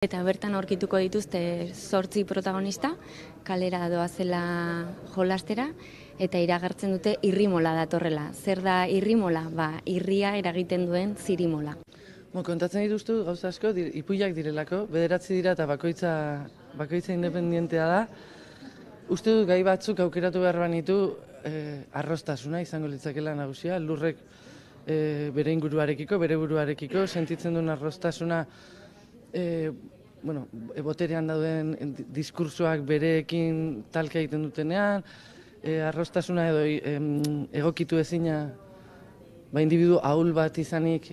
Eta bertan aurkituko dituzte 8 protagonista, kalera doazela jolastera, eta iragartzen dute irrimola datorrela. Zer da irrimola? Irria eragiten duen zirimola. Kontatzen dituztu gauza asko, ipuiak direlako, 9 dira eta bakoitza independientea da. Uste dut gai batzuk aukeratu behar banitu arrostasuna izango litzakela nagusia, lurrek bere inguruarekiko, bere buruarekiko, sentitzen duen arrostasuna boterean dauden diskursoak bereekin talka egiten dutenean, arrostasuna edo egokitu ezina individu ahul bat izanik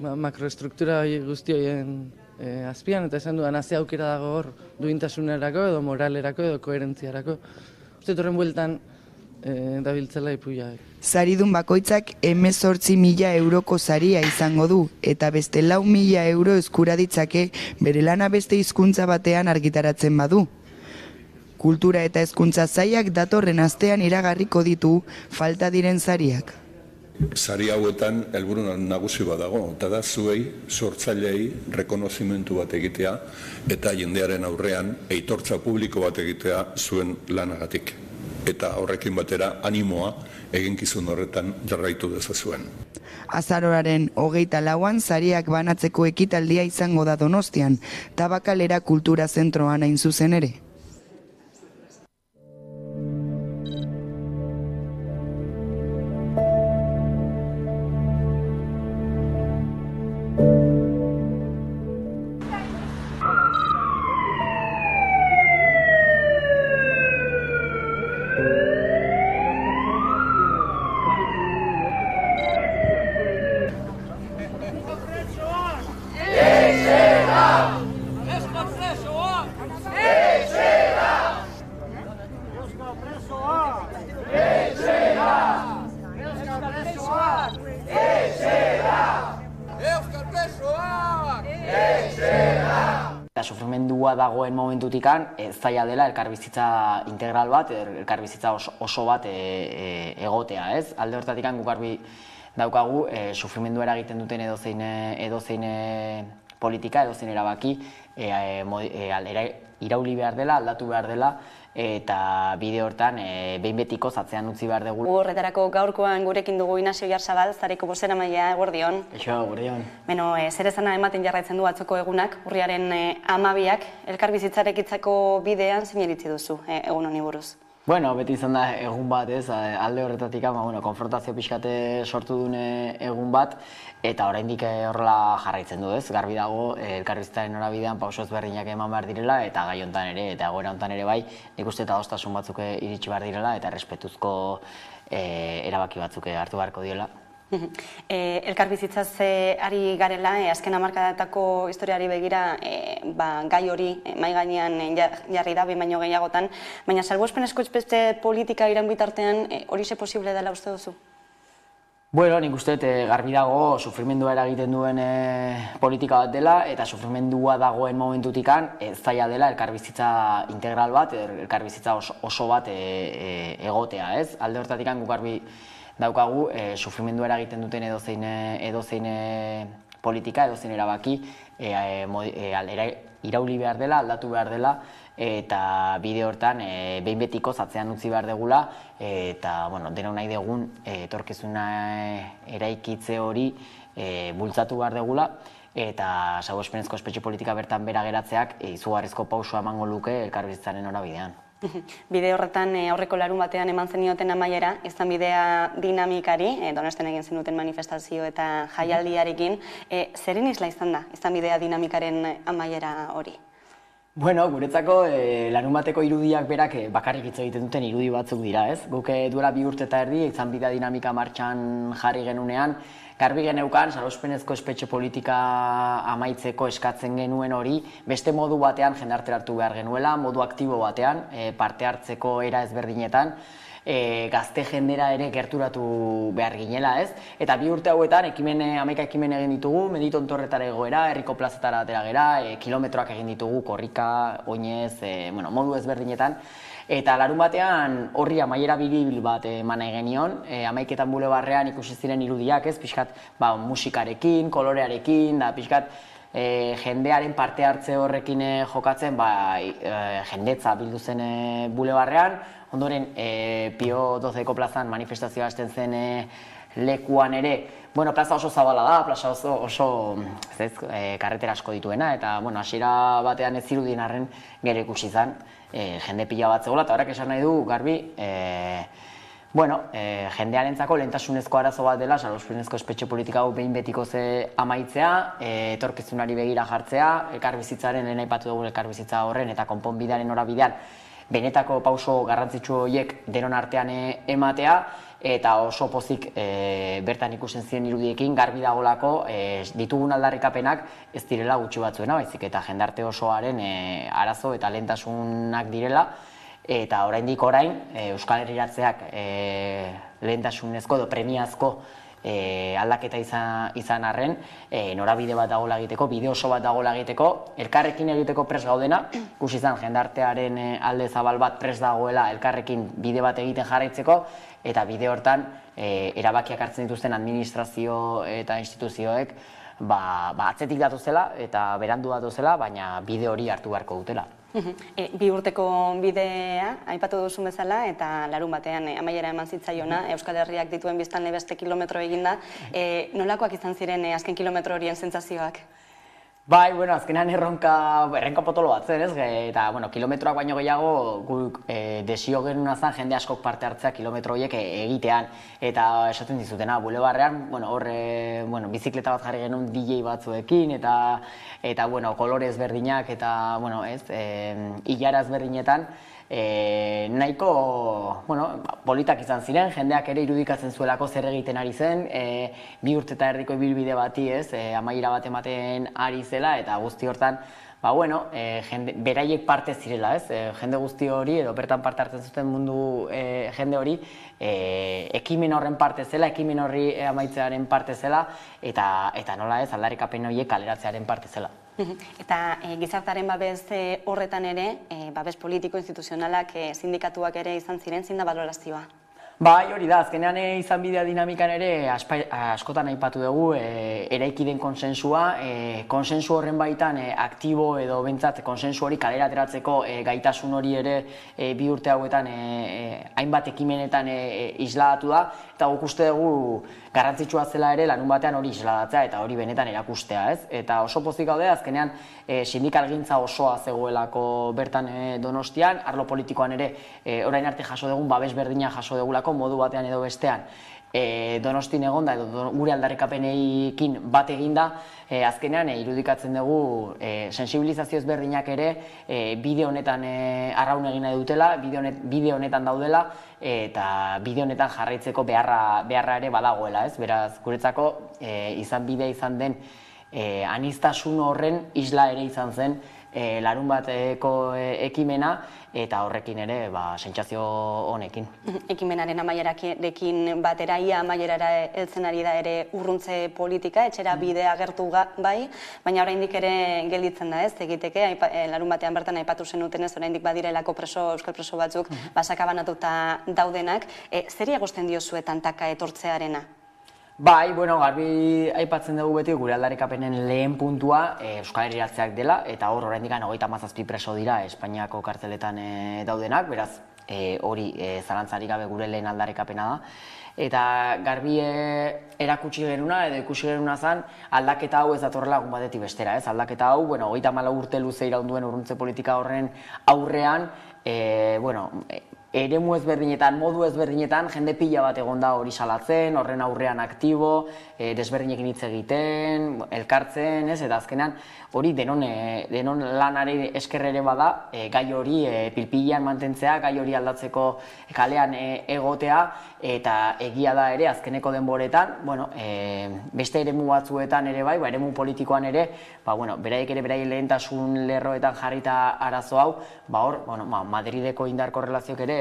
makroestruktura guzti horien azpian, eta esan dudan haze aukera dago hor duintasunerako edo moralerako edo koherentziarako. Uste horren bueltan dabiltzela ipuiak. Saridun bakoitzak 18.000 euroko saria izango du, eta beste 4.000 euro eskura ditzake bere lana beste hizkuntza batean argitaratzen badu. Kultura eta hezkuntza sailak datorren astean iragarriko ditu falta diren sariak. Sari hauetan helburu nagusi bat dago, eta da zuei, sortzaileei, rekonozimentu bat egitea eta jendearen aurrean aitortza publiko bat egitea zuen lanagatik. Eta horrekin batera animoa eginkizun horretan jarraitu dezazuen. Azaroaren 24an sariak banatzeko ekitaldia izango da Donostian, Tabakalera Kultura Zentroan hain zuzen ere. Sufrimendua dagoen momentutikan zaila dela elkarbizitza integral bat, elkarbizitza oso bat egotea, ez? Alde horretatik guk garbi daukagu sufrimendua eragiten duten edozein politika, edozein erabaki irauli behar dela, aldatu behar dela, eta bide hortan behin betiko atzean utzi behar dugu. Horretarako gaurkoan gurekin dugu Inazio Oiarzabal, Sareko bozeramailea, eguerdion. Eixo, eguerdion. Zer esana ematen jarraitzen du atzoko egunak, urriaren 12ak, elkarbizitzarekitzako bidean zein iritzi duzu egun honi buruz? Beti izan da egun bat, ez, alde horretatik konfrontazio pixkate sortu duen egun bat, eta oraindik horrela jarraitzen du, ez, garbi dago elkarbizitzaren norabidean pauso ezberdinak eman behar direla, eta gai hontan ere, eta egoera hontan ere bai, nik uste eta adostasun batzuk iritsi behar direla, eta errespetuzko erabaki batzuk hartu beharko diela. Elkarbizitzaz ari garela, azken hamarkadatako historiari begira gai hori mahai gainean jarri da, behin baino gehiagotan, baina salbuespenezko beste politika iraun bitartean hori ze posible dela uste duzu? Nik uste garbi dago sufrimendua eragiten duen politika bat dela, eta sufrimendua dagoen momentutikan zaila dela elkarbizitza integral bat, elkarbizitza oso bat egotea, ez? Alde horretatik guk garbi daukagu sufrimendua eragiten duten edozein politika, edozein erabaki irauli behar dela, aldatu behar dela, eta bide hortan behin betiko atzean utzi behar degula, eta dena nahi dugun etorkizuna eraikitze hori bultzatu behar degula, eta salbuespenezko espetxe politika bertan bera geratzeak izugarrizko pausua emango luke elkarbizitzaren norabidean. Bide horretan aurreko larun batean eman zenioten amaiera, izan bidea dinamikari, Donostian egin zenuten manifestazio eta jaialdiarekin, zerin isla izan da, izan bidea dinamikaren amaiera hori? Guretzako larun bateko irudiak berak bakarrik hitz egiten duten irudi batzuk dira, ez? Guk duela 2 urte eta erdi, izan bidea dinamika martxan jarri genunean, garbi geneukan, salbuespenezko espetxe politika amaitzeko eskatzen genuen hori, beste modu batean jendartera hartu behar genuela, modu aktibo batean, parte hartzeko era ezberdinetan, gazte jendera ere gerturatu behar ginela, ez? Eta 2 urte hauetan, 11 ekimen egin ditugu, Meditontorretara egoera, herriko plazetara atera gera, kilometroak egin ditugu, korrika, oinez, modu ezberdinetan, Eta larun batean horri amaiera biribil bat eman nahi genion, 11etan bulebarrean ikusi ziren irudiak, ez, pixkat musikarekin, kolorearekin, da pixkat jendearen parte hartze horrekin jokatzen, jendetza bildu zen bulebarrean, ondoren Pio XIIko plazan manifestazioa hasten zen lekuan ere, plaza oso zabala da, plaza oso karretera asko dituena, eta hasiera batean ez zirudien arren gero ikusi zen jende pila bat zegoela, eta horrek esan nahi du garbi, jendearentzako lehentasunezko arazo bat dela, salbuespenezko espetxe politika hau behin betiko amaitzea, etorkizunari begira jartzea, elkarbizitzaren, lehen aipatu dugu elkarbizitza horren eta konponbidearen norabidean, benetako pauso garrantzitsu horiek denon artean ematea, eta oso pozik bertan ikusten ziren irudiekin garbi dagolako ditugun aldarrikapenak ez direla gutxi batzuena, baizik eta jendarte osoaren arazo eta lehentasunak direla, eta oraindik orain Euskal Herriratzeak lehentasunezko edo premiazko aldaketa izan arren, norabide bat dagoela egiteko, bide oso bat dagoela egiteko, elkarrekin egiteko prest gaudena, ikusi izan jendartearen alde zabal bat prest dagoela elkarrekin bide bat egiten jarraitzeko, eta bide hortan erabakiak hartzen dituzten administrazio eta instituzioek atzetik datuzela eta berandu datuzela, baina bide hori hartu beharko dutela. Bi urteko bidea, aipatu duzun bezala, eta larun batean amaiera eman zitzaiona, Euskal Herriak dituen biztanle beste kilometro eginda. Nolakoak izan ziren azken kilometro horien sentsazioak? Bai, azkenean erronka potolo bat zen, ez? Eta, kilometroak baino gehiago guk desio genuna zen jende askok parte hartzea kilometro horiek egitean. Eta esaten dizutena, bulebarrean, bizikleta bat jarri genuen DJ batzuekin, eta kolore ezberdinak, eta, hilara ezberdinetan, nahiko politak izan ziren, jendeak ere irudikatzen zuelako zer egiten ari zen, 2 urte eta erdiko ibilbide bati, amaiera bat ematen ari zela, eta guzti hortan, beraiek parte zirela, jende guzti hori, edo bertan parte hartzen zuten mundu jende hori, ekimen horren parte zela, ekimen horri amaitzearen parte zela, eta nola ez, aldarrikapen horiek kaleratzearen parte zela. Eta gizartaren babes horretan ere, babes politiko, instituzionalak, sindikatuak ere izan ziren, zein da balorazioa? Bai, hori da, azkenean izan bidea dinamikan ere askotan aipatu dugu eraiki den konsensua, konsensu horren baitan aktibo edo bentsat konsensu hori kalera ateratzeko gaitasun hori ere 2 urte hauetan hainbat ekimenetan isladatu da, eta guk uste dugu garrantzitsua zela ere larun batean hori isladatzea eta hori benetan erakustea, ez? Eta oso pozik gaude, azkenean sindikalgintza osoa zegoelako bertan Donostian, arlo politikoan ere orain arte jaso dugun babes berdina jaso dugulako modu batean edo bestean Donostin egonda edo gure aldarrikapenekin bat eginda, azkenean irudikatzen dugu sensibilizazio ezberdinak ere bide honetan arraun egin nahi dutela, bide honetan daudela, eta bide honetan jarraitzeko beharra ere badagoela, ez? Beraz, guretzako izan bidea izan den aniztasun horren isla ere izan zen larun bateko ekimena, eta horrekin ere sentsazio honekin. Ekimenaren amaierarekin batera, ia amaierara heltzen ari da ere urruntze politika, etxera bidea agertu bai, baina oraindik ere gelditzen da, ez, egiteke, larun batean bertan aipatu zenutenez, oraindik badirelako euskal preso batzuk basakabanatuta daudenak. Zeri egozten diozue tantaka etortzearena? Bai, garbi aipatzen dugu beti gure aldarrikapenen lehen puntua Euskal Herriratzeak dela, eta hor oraindik 37 preso dira Espainiako kartzeletan daudenak, beraz hori zalantzarik gabe gure lehen aldarrikapena da. Eta garbi erakutsi genuna edo ikusi genuna zen aldaketa hau ez datorrela egun batetik bestera, ez? Aldaketa hau, 34 urte luze iraun duen urruntze politika horren aurrean, eremu ezberdinetan, modu ezberdinetan, jende pila bat egon da hori salatzen, horren aurrean aktibo, desberdinekin hitz egiten, elkartzen, eta azkenean hori denon lanari esker ere bada, gai hori pilpilean mantentzea, gai hori aldatzeko kalean egotea, eta egia da ere azkeneko denboretan, beste eremu batzuetan ere bai, eremu politikoan ere, beraiek ere beraien lehentasun lerroetan jarrita arazo hau, hor, Madrideko indar korrelazioak ere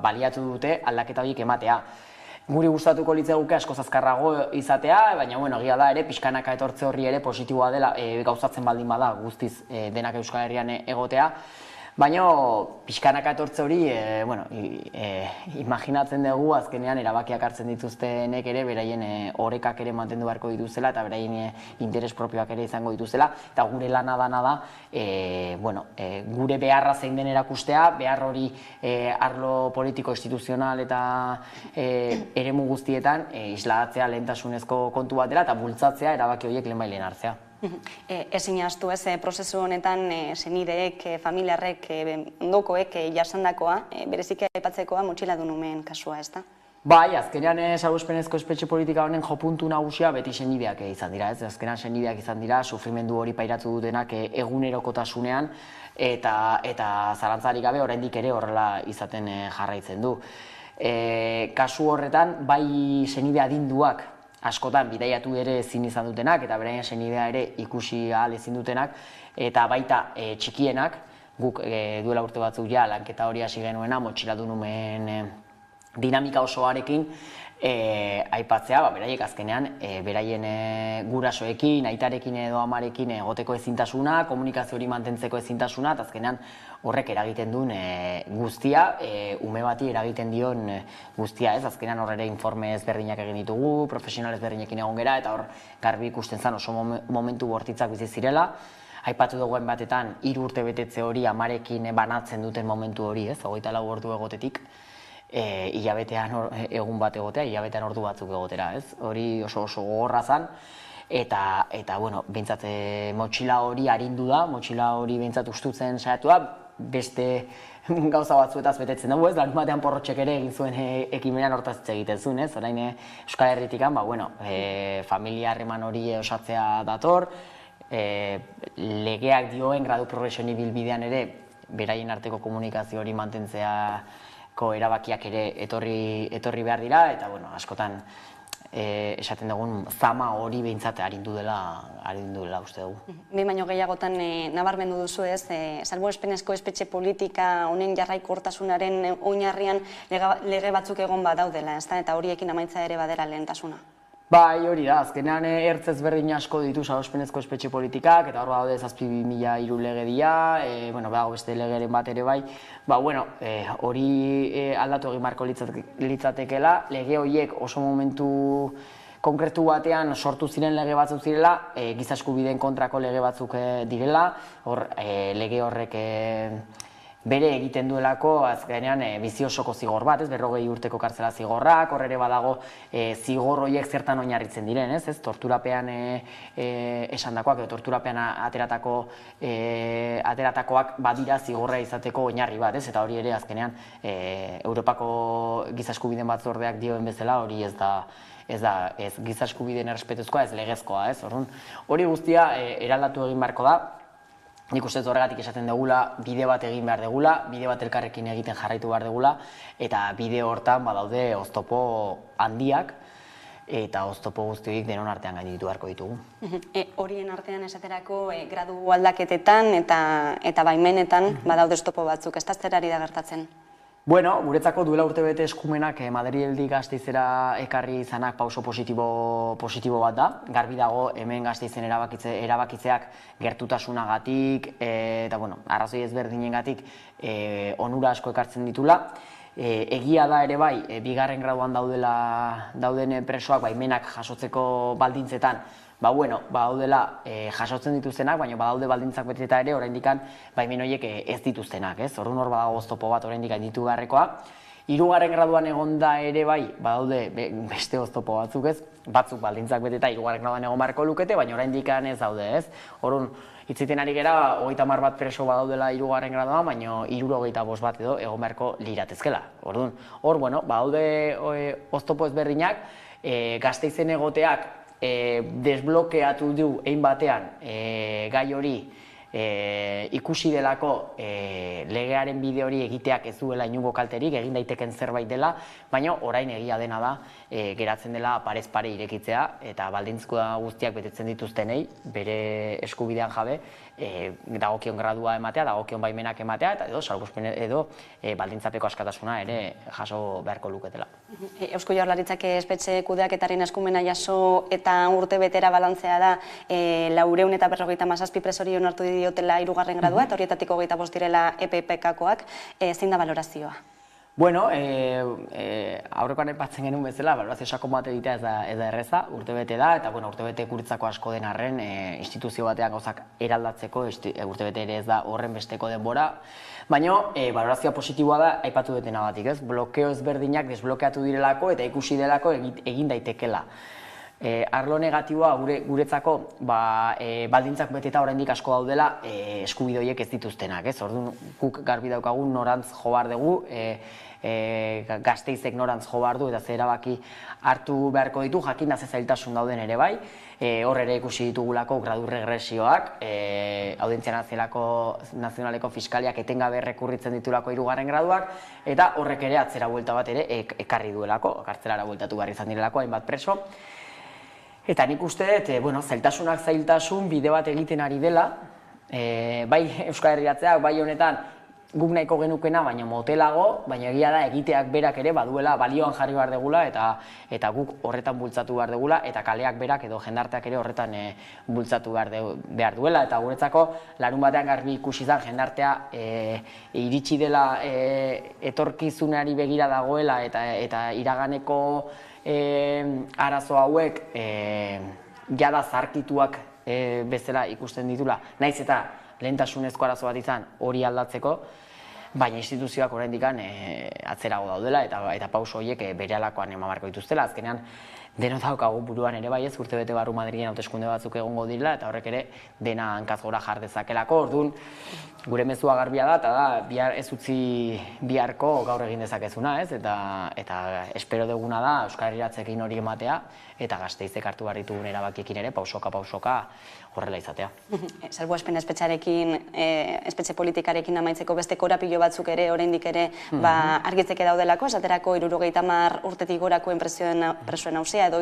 baliatu dute aldaketa horiek ematea. Guri gustatuko litzaiguke asko azkarrago izatea, baina egia da ere pixkanaka etortze horri ere positiboa dela gauzatzen baldin bada guztiz denak Euskal Herrian egotea. Baina, pixkanaka etortze hori, imaginatzen dugu azkenean erabakiak hartzen dituztenek ere, beraien orekak ere mantendu beharko dituzela, eta beraien interes propioak ere izango dituzela, eta gure lana dana da, gure beharra zein den erakustea, behar hori arlo politiko instituzional eta eremu guztietan isladatzea lehentasunezko kontu bat dela, eta bultzatzea erabaki horiek lehenbailen hartzea. Ezin ahaztu ez, prozesu honetan senideek, familiarrek, ondokoek jasandakoa, bereziki aipatzekoa motxiladun umeen kasua, ez da? Bai, azkenean salbuespenezko espetxe politika honen jopuntu nagusia beti senideak izan dira, ez? Azkenean senideak izan dira, sufrimendu hori pairatu dutenak egunerokotasunean, eta zalantzarik gabe oraindik ere horrela izaten jarraitzen du. Kasu horretan, bai senide adinduak, askotan bidaiatu ere ezin izan dutenak, eta beraien senidea ere ikusi ahal ezin dutenak, eta baita txikienak, guk duela urte batzuk ja lanketa hori hasi genuena, motxiladun umeen dinamika osoarekin aipatzea, beraiek azkenean, beraien gurasoekin, aitarekin edo amarekin egoteko ezintasuna, komunikazio hori mantentzeko ezintasuna, eta azkenean horrek eragiten duen guztia, ume bati eragiten dion guztia, ez? Azkenean hor ere informe ezberdinak egin ditugu, profesional ezberdinekin egon gera, eta hor garbi ikusten zen oso momentu bortitzak bizi zirela. Aipatu duguen batetan, 3 urte betetze hori amarekin banatzen duten momentu hori, ez? 24 ordu egotetik. Hilabetean egun bat egotea, hilabetean ordu batzuk egotera, ez? Hori oso gogorra zen, eta behintzat motxila hori arindu da, motxila hori behintzat ustutzen saiatu da, beste gauza batzuetaz betetzen dugu, ez? Larunbatean Porrotxek ere egin zuen ekimenean hortaz hitz egiten zuen, ez? Orain Euskal Herritikan, familia harreman hori osatzea dator, legeak dioen gradu progresioni bilbidean ere, beraien arteko komunikazio hori mantentzea erabakiak ere etorri behar dira, eta askotan esaten dugun zama hori behintzat arindu dela uste dugu. Behin baino gehiagotan nabarmendu duzu ez, salbuespenezko espetxe politika honen jarraikortasunaren oinarrian lege batzuk egon badaudela, eta horiekin amaitza ere badera lehentasuna. Bai, hori da, azkenean ertz ezberdin asko ditu salbuespenezko espetxe politikak, eta hor badaude 7.003 legedia, badago beste legeren bat ere bai, hori aldatu egin beharko litzatekeela, lege horiek oso momentu konkretu batean sortu ziren lege batzuk zirela, giza eskubideen kontrako lege batzuk direla, hor lege horrek bere egiten duelako azkenean bizi osoko zigor bat, 40 urteko kartzela zigorrak, hor ere badago zigor horiek zertan oinarritzen diren, ez? Torturapean esandakoak edo torturapean ateratakoak badira zigorra izateko oinarri bat, ez? Eta hori ere azkenean Europako giza eskubideen batzordeak dioen bezala hori ez giza eskubideen errespetuzkoa, ez legezkoa, ez? Hori guztia eraldatu egin beharko da. Nik uste horregatik esaten dugula, bide bat egin behar dugula, bide bat elkarrekin egiten jarraitu behar dugula, eta bide hortan badaude oztopo handiak, eta oztopo guztioik denon artean gainditu beharko ditugu. Horien artean esaterako gradu aldaketetan eta baimenetan badaude oztopo batzuk, ez da zerari da gertatzen? Guretzako duela urtebete eskumenak Madrildik Gasteizera ekarri izanak pauso positibo bat da. Garbi dago hemen Gasteizen erabakitzeak gertutasunagatik eta arrazoi ezberdinengatik onura asko ekartzen ditula. Egia da ere bai, 2. graduan dauden presoak baimenak jasotzeko baldintzetan badaudela jasotzen dituztenak, baina badaude baldintzak beteta ere oraindikan baimen horiek ez dituztenak, ez? Orduan hor badago oztopo bat oraindik gainditu beharrekoa. 3. graduan egonda ere bai, badaude beste oztopo batzuk, ez? Batzuk baldintzak beteta 3. graduan egon beharko lukete, baina oraindikan ez daude, ez? Orduan hitz egiten ari gera 30 bat preso badaudela 3. graduan, baina 75 bat edo egon beharko liratezkela. Orduan hor badaude oztopo ezberdinak, Gasteizen egoteak desblokeatu du egin batean gai hori ikusi delako legearen bide hori egiteak ez duela inungo kalterik, egin daiteken zerbait dela, baina orain egia dena da geratzen dela parez pare irekitzea eta baldintzkoa guztiak betetzen dituztenei bere eskubidean jabe dagokion gradua ematea, dagokion baimenak ematea eta edo baldintzapeko askatasuna ere jaso beharko luketela. Eusko Jaurlaritzak espetxe kudeaketaren eskumena jaso eta urte betera balantzea da 457 presori onartu diotela 3. gradua, eta horietatik 25 direla EPPK-koak, zein da balorazioa? Bueno, aurrekoan aipatzen genuen bezala, balorazio sakon bat egitea ez da erreza, urtebete da, eta urtebete guretzako asko den arren, instituzio batean gauzak eraldatzeko, urtebete ere ez da horren besteko denbora, baina balorazioa positiboa da aipatu dutenagatik, ez? Blokeo ezberdinak desblokeatu direlako eta ikusi delako egin daitekela. Arlo negatiboa guretzako baldintzak beteta oraindik asko daudela eskubide horiek ez dituztenak, ez? Orduan guk garbi daukagu norantz jo behar dugu, Gasteizek norantz jo behar du eta ze erabaki hartu beharko ditu, jakin da ze zailtasun dauden ere bai, hor ere ikusi ditugulako gradu regresioak, Audientzia Nazionaleko Fiskaliak etengabe errekurritzen ditulako 3. graduak, eta horrek ere atzera buelta bat ere ekarri duelako, kartzelara bueltatu behar izan direlako hainbat preso. Eta nik uste dut, zailtasunak zailtasun bide bat egiten ari dela, bai Euskal Herriatzeak, bai honetan guk nahiko genukena, baina motelago, baina egia da egiteak berak ere baduela balioan jarri behar degula eta guk horretan bultzatu behar degula eta kaleak berak edo jendarteak ere horretan bultzatu behar duela. Eta guretzako larun batean garbi ikusi zen jendartea iritsi dela etorkizunari begira dagoela eta iraganeko arazo hauek jada zarkituak bezala ikusten ditula, naiz eta lehentasunezko arazo bat izan hori aldatzeko, baina instituzioak oraindik atzerago daudela eta pauso horiek berehalakoan eman beharko dituztela. Azkenean denok daukagu buruan ere bai, ez, urtebete barru Madrilen hauteskunde batzuk egongo direla eta horrek ere dena hankaz gora jar dezakelako. Orduan gure mezua garbia da eta da bihar ez utzi biharko gaur egin dezakezuna, ez? Eta espero duguna da Euskal Herriatzekin hori ematea eta Gasteizek hartu behar ditugun erabakiekin ere pausoka horrela izatea. Salbuespen espetxe politikarekin amaitzeko beste korapilo batzuk ere, oraindik ere argitzeke daudelako, esaterako 70 urtetik gorakoen presoen nauzea edo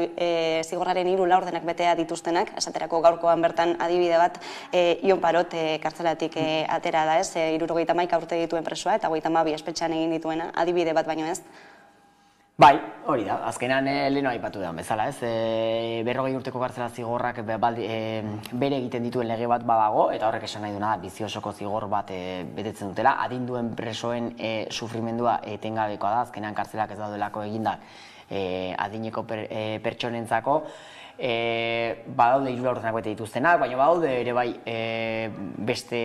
zigorraren 3 laurdenak betea dituztenak, esaterako gaurkoan bertan adibide bat Ion Parot kartzelatik atera da, ez? 71 urte dituen presoa eta 52 espetxean egin dituena, adibide bat baino ez? Bai, hori da, azkenean leheno aipatu da bezala, ez? 40 urteko kartzela zigorrak bere egiten dituen lege bat badago, eta horrek esan nahi duena da, bizi osoko zigor bat betetzen dutela, adinduen presoen sufrimendua etengabekoa da, azkenean kartzelak ez daudelako egindak adineko pertsonentzako, badaude 3 laurdenak bete dituztenak, baina badaude ere bai beste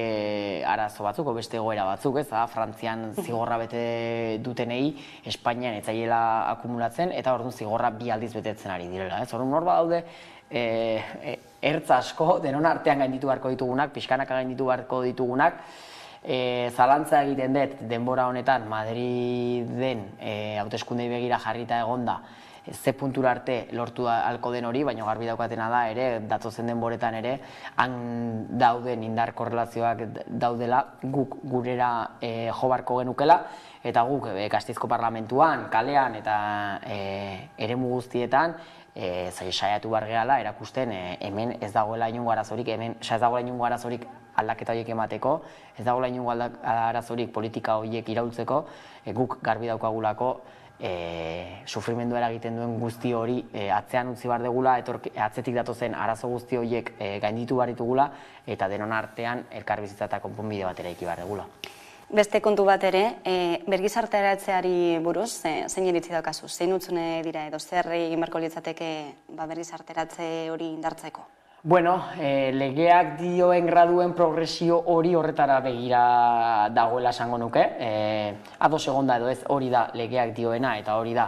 arazo batzuk, beste egoera batzuk, ez da, Frantzian zigorra bete dutenei, Espainian ez zaiela akumulatzen, eta orduan zigorra 2 aldiz betetzen ari direla, ez? Orduan hor badaude ertz asko, denon artean gainditu beharko ditugunak, pixkanaka gainditu beharko ditugunak, zalantza egiten dut denbora honetan Madriden hauteskundei begira jarrita egonda, ze puntura arte lortu halko den hori, baina garbi daukatena da ere, datozen denboretan ere, han dauden indar korrelazioak daudela, guk gurera jo beharko genukela, eta guk Gasteizko parlamentuan, kalean eta eremu guztietan saiatu behar gehala erakusten hemen ez dagoela inongo arazorik, aldaketa horiek emateko, ez dagoela inongo arazorik politika horiek iraultzeko, guk garbi daukagulako sufrimendua eragiten duen guzti hori atzean utzi behar dugula, atzetik datozen arazo guzti horiek gainditu behar ditugula eta denon artean elkarbizitza eta konponbide bat eraiki behar dugula. Beste kontu bat ere, bergizarteratzeari buruz, zein iritzi daukazu? Zein utzune dira edo zer egin beharko litzateke bergizarteratze hori indartzeko? Bueno, legeak dioen graduen progresio hori horretara begira dagoela esango nuke. Ados egonda edo ez hori da legeak dioena eta hori da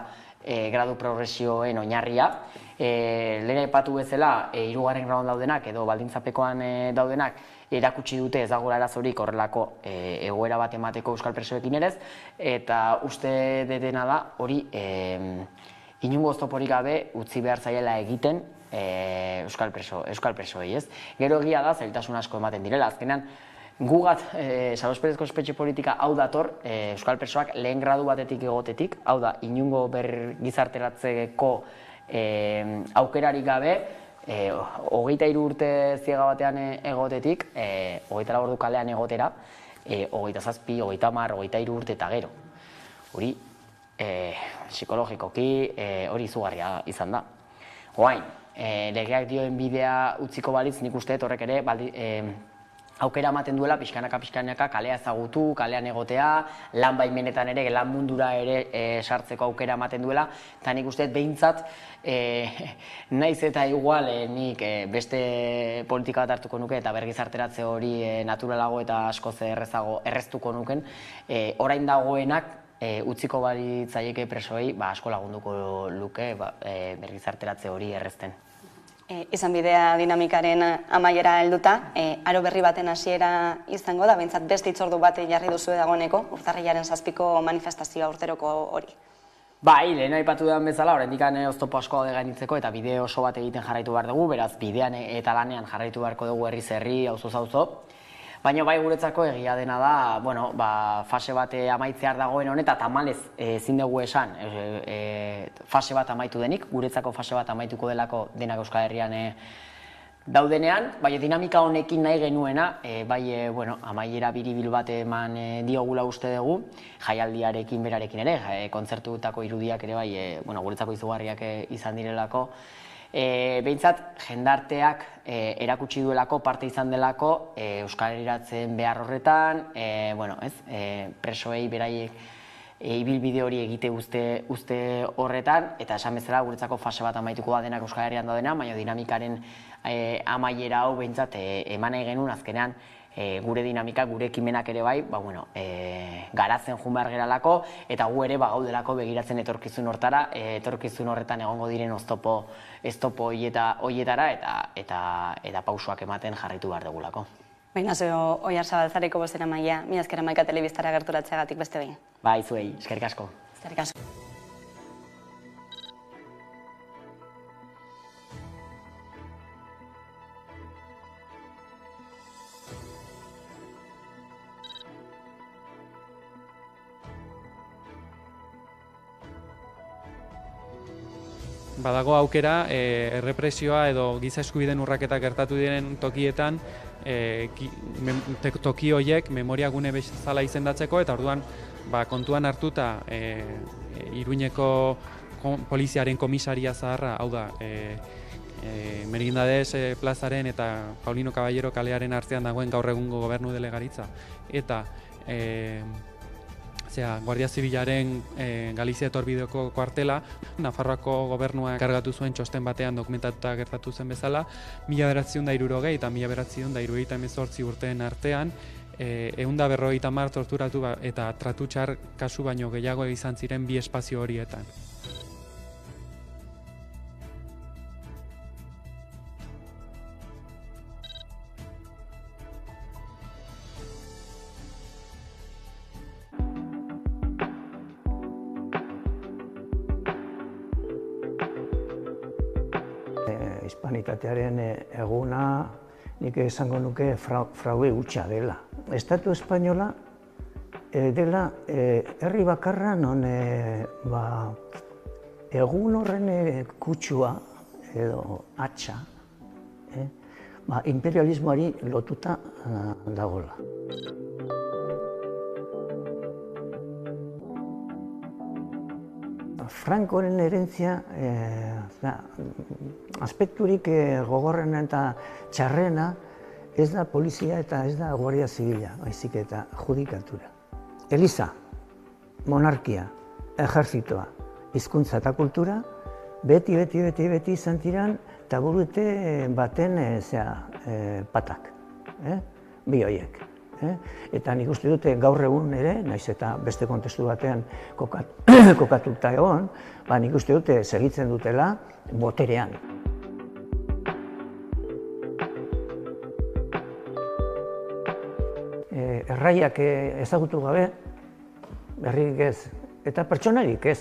gradu progresioen oinarria. Lehen aipatu bezala, 3. graduan daudenak edo baldintzapekoan daudenak erakutsi dute ez dagoela arazorik horrelako egoera bat emateko euskal presoekin ere, eta uste dena da hori inongo oztoporik gabe utzi behar zaiela egiten euskal presoei, ez? Gero egia da, zailtasun asko ematen direla, azkenean gugat salosperezko espetxe politika hau dator euskal presoak lehen gradu batetik egotetik, hau da, inongo bergizarteratzeko aukerarik gabe, 23 urte ziega batean egotetik, 24 ordu kalean egotera, 27, 30, 23 urte eta gero. Hori, psikologikoki hori izugarria izan da. Oain, legeak dioen bidea utziko balitz, nik uste horrek ere aukera ematen duela pixkanaka kalea ezagutu, kalean egotea, lan baimenetan ere, lan mundura ere sartzeko aukera ematen duela, eta nik uste behintzat, naiz eta igual nik beste politika bat hartuko nuke eta bergizarteratze hori naturalago eta askoz erreztuko nuken, orain dagoenak utziko balitzaieke presoei asko lagunduko luke bergizarteratze hori errezten. Izan bidea dinamikaren amaiera helduta, aro berri baten hasiera izango da, behintzat beste hitzordu bat jarri duzu dagoeneko, urtarrilaren 7ko manifestazioa urteroko hori. Bai, lehen aipatu dudan bezala, oraindik oztopo asko daude gainditzeko eta bide oso bat egiten jarraitu behar dugu, beraz bidean eta lanean jarraitu beharko dugu herriz herri, auzoz auzo. Baina bai guretzako egia dena da, fase bat amaitzear dagoen honetan, tamalez ezin dugu esan fase bat amaitu denik, guretzako fase bat amaituko delako denak Euskal Herrian daudenean, bai dinamika honekin nahi genuena, amaiera biribil bat eman diogula uste dugu, jaialdiarekin berarekin ere, kontzertutako irudiak ere guretzako izugarriak izan direlako, behintzat, jendarteak erakutsi duelako, parte izan delako, Euskal Herriratzen behar horretan, presoei beraiek ibilbide hori egite uste horretan, eta esan bezala guretzako fase bat amaituko da denak Euskal Herrian daudena, baina dinamikaren amaiera hau behintzat eman nahi genuen azkenean gure dinamika, gure ekimenak ere bai, garatzen joan behar geralako, eta gu ere gaudelako begiratzen etorkizun hortara, etorkizun horretan egongo diren oztopo horietara eta pausoak ematen jarraitu behar dugulako. Baina zeo Oiarzabalzareko bozeramailea, mila esker Hamaika telebistara gerturatzeagatik beste behin. Bai, zuei, eskerrik asko. Eskerrik asko. Badago aukera, errepresioa edo giza eskubideen urraketa gertatu diren tokietan toki horiek memoria gune bezala izendatzeko, eta orduan kontuan hartuta Iruñeko poliziaren komisaria zaharra, hau da, Merindades plazaren eta Paulino Caballero kalearen artean dagoen gaur egungo gobernu delegaritza, eta Guardia Zibilaren Galizia etorbideko kuartela, Nafarroako gobernua kargatu zuen txosten batean dokumentatuta gertatu zen bezala, 1960 eta 1978 urteen artean, 150 torturatu eta tratu txar kasu baino gehiago izan ziren bi espazio horietan. Hispanitatearen eguna nik esango nuke fraude hutsa dela. Estatu espainola dela herri bakarra non egun horren kutsua edo hatxa imperialismoari lotuta dagoela. Francoren herentzia, aspekturik gogorrena eta txarrena ez da polizia eta ez da Guardia Zibila, baizik eta judikatura. Eliza, monarkia, ejertzitoa, hizkuntza eta kultura, beti izan ziren taburute baten patak, bi horiek. Eta nik uste dute gaur egun ere, naiz eta beste kontestu batean kokatuta egon, nik uste dute segitzen dutela boterean. Erraiak ezagutu gabe, berrik ez, eta pertsonarik ez.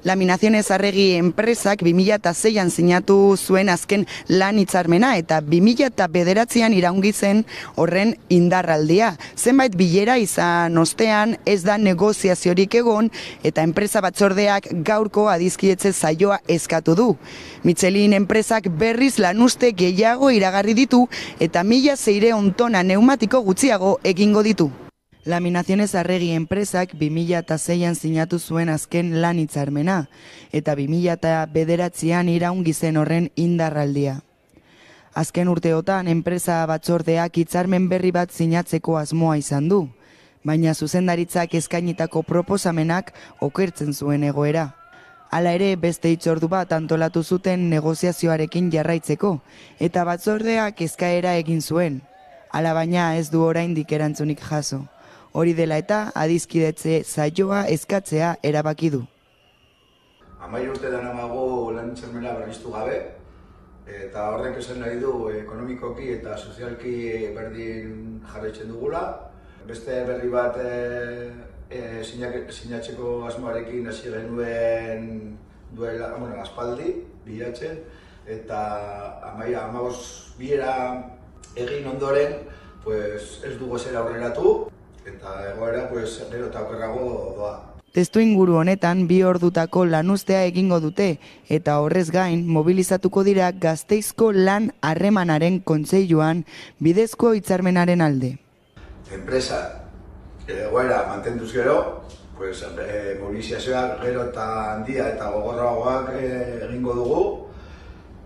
Laminaciones Arregi enpresak 2006an sinatu zuen azken lan hitzarmena eta 2009an iraungi zen horren indarraldia. Zenbait bilera izan ostean ez da negoziaziorik egon eta enpresa batzordeak gaurko adiskidetze saioa eskatu du. Michelin enpresak berriz lanuzte gehiago iragarri ditu eta 1600 tona neumatiko gutxiago egingo ditu. Laminaciones Arregi enpresak 2006an sinatu zuen azken lan hitzarmena eta 2009an iraungi zen horren indarraldia. Azken urteotan enpresa batzordeak hitzarmen berri bat sinatzeko asmoa izan du, baina zuzendaritzak eskainitako proposamenak okertzen zuen egoera. Hala ere, beste hitzordu bat antolatu zuten negoziazioarekin jarraitzeko, eta batzordeak eskaera egin zuen. Hala baina ez du oraindik erantzunik jaso. Hori dela eta adiskidetze saioa eskatzea erabaki du. 10 urte daramago lan hitzarmena berriztu gabe, eta horrek esan nahi du ekonomikoki eta sozialki berdin jarraitzen dugula. Beste berri bat sinatzeko asmoarekin hasi genuen duela, aspaldi, bilatzen, eta 15 bilera egin ondoren, ez dugu ezer aurreratu, eta egoera gero eta okerrago doa. Testuinguru honetan 2 ordutako lanuztea egingo dute eta horrez gain mobilizatuko dira Gasteizko lan harremanaren kontseiluan bidezko hitzarmenaren alde. Enpresa egoera mantenduz gero, mobilizazioak gero eta handia eta gogorragoak egingo dugu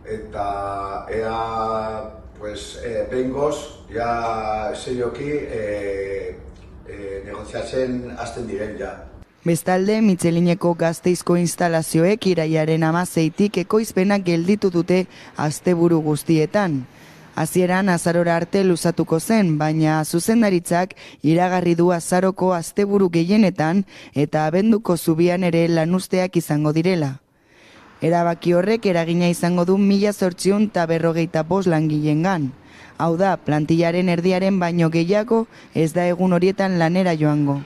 eta ea behingoz serioki negoziatzen hasten diren ja. Bestalde, Michelineko Gasteizko instalazioek irailaren 16tik ekoizpenak gelditu dute asteburu guztietan. Hasieran azarora arte luzatuko zen, baina zuzendaritzak iragarri du azaroko asteburu gehienetan eta abenduko zubian ere lanuzteak izango direla. Erabaki horrek eragina izango du 1855 langileengan. Hau da, plantillaren erdiaren baino gehiago ez da egun horietan lanera joango.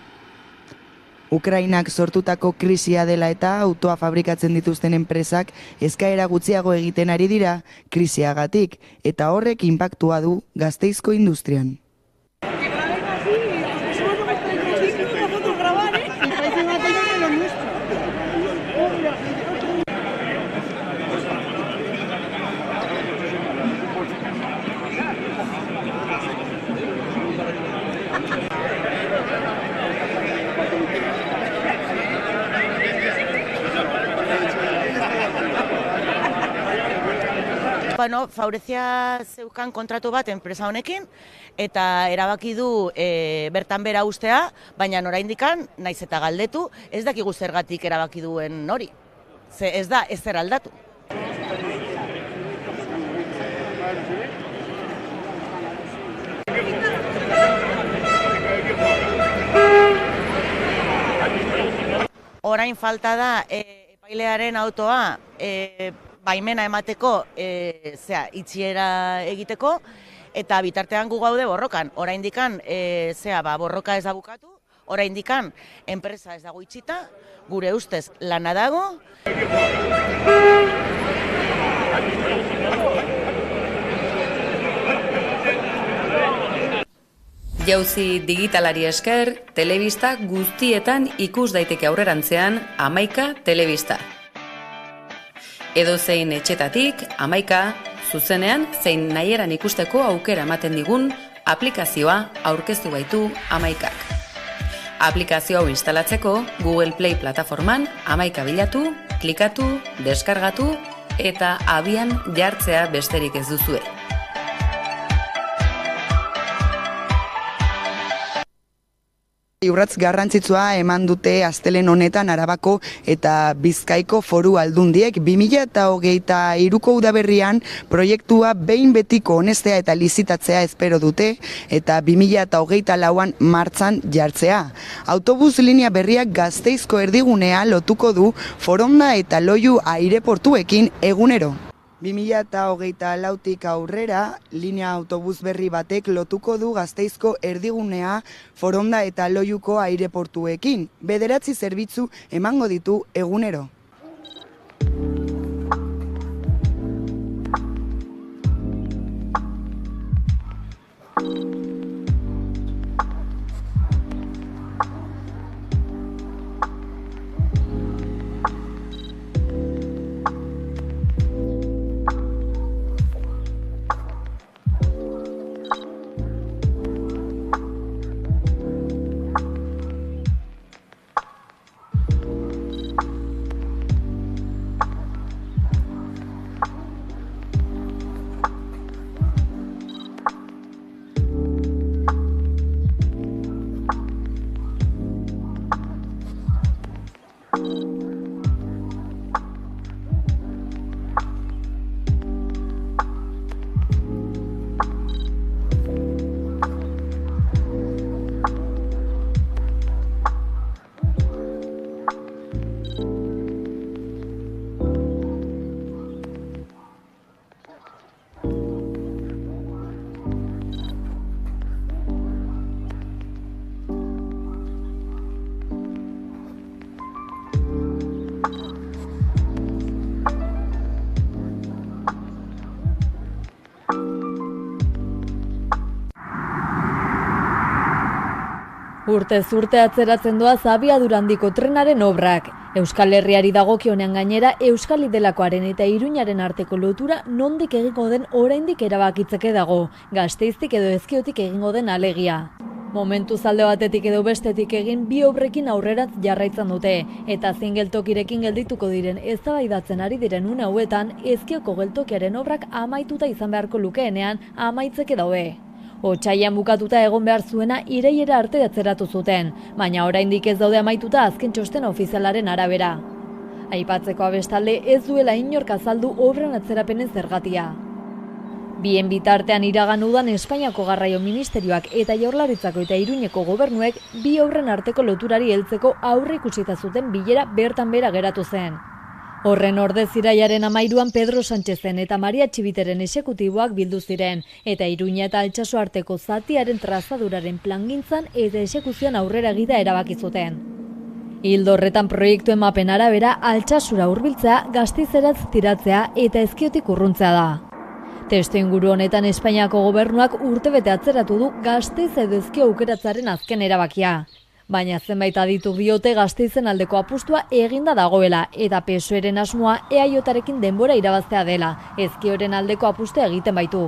Ukrainak sortutako krisia dela eta autoa fabrikatzen dituzten enpresak eskaera gutxiago egiten ari dira krisiagatik eta horrek inpaktua du Gasteizko industrian. Faurezia zeukan kontratu bat enpresa honekin eta erabaki du bertan bera ustea, baina oraindikan naiz eta galdetu, ez dakigu zergatik erabaki duen hori. Ze ez da ezer aldatu. Orain falta da epailearen autoa baimena emateko itxiera egiteko eta bitartean gu gaude borrokan. Oraindikan borroka ez da bukatu, oraindikan enpresa ez dago itxita, gure ustez lana dago. Jauzi digitalari esker, telebista guztietan ikus daiteke aurrerantzean 11 telebista. Edozein etxetatik, 11, zuzenean zein nahieran ikusteko aukera ematen digun aplikazioa aurkeztu baitu 11ak. Aplikazio hau instalatzeko Google Play plataforman 11 bilatu, klikatu, deskargatu eta abian jartzea besterik ez duzue. Urrats garrantzitsua eman dute astelehen honetan Arabako eta Bizkaiko Foru Aldundiek 2023ko udaberrian proiektua behin betiko onestea eta lizitatzea espero dute eta 2024an martxan jartzea. Autobus linea berriak Gasteizko erdigunea lotuko du Foronda eta Loiu aireportuekin egunero. 2024tik aurrera, linea autobus berri batek lotuko du Gasteizko erdigunea Foronda eta Loiuko aireportuekin. 9 zerbitzu emango ditu egunero. Urtez urte atzeratzen doa abiadura handiko trenaren obrak. Euskal Herriari dagokionean gainera Euskal Idelakoaren eta Iruñaren arteko lotura nondik egingo den oraindik erabakitzeke dago, Gasteiztik edo Ezkiotik egingo den alegia. Momentu alde batetik edo bestetik egin bi obrekin aurrerat jarraitzen dute, eta zein geltokirekin geldituko diren eztabaidatzen ari diren une hauetan, Ezkioko geltokiaren obrak amaituta izan beharko lukeenean amaitzeke daude. Otsailean bukatuta egon behar zuena irailera arte atzeratu zuten, baina oraindik ez daude amaituta azken txosten ofizialaren arabera. Aipatzeko bestalde ez duela inork azaldu obren atzerapenen zergatia. Bien bitartean iragan udan Espainiako Garraio Ministerioak eta Jaurlaritzako eta Iruñeko gobernuek bi obren arteko loturari heltzeko aurreikusita zuten bilera bertan behera geratu zen. Horren ordez irailaren 13an Pedro Sánchezen eta Maria Txibiteren exekutiboak bildu ziren, eta Iruña eta Altsasu arteko zatiaren trazaduraren plangintzan eta exekuzioan aurrera egitea erabaki zuten. Ildo horretan proiektu emapen arabera Altsasura hurbiltzea, Gasteizeratz tiratzea eta Ezkiotik urruntzea da. Testuinguru honetan Espainiako gobernuak urtebete atzeratu du Gasteiz edo Ezkio aukeratzaren azken erabakia. Baina zenbait adituk diote Gasteizen aldeko apustua eginda dagoela eta PSOEren asmoa EAJarekin denbora irabaztea dela, Ezkioren aldeko apustua egiten baitu.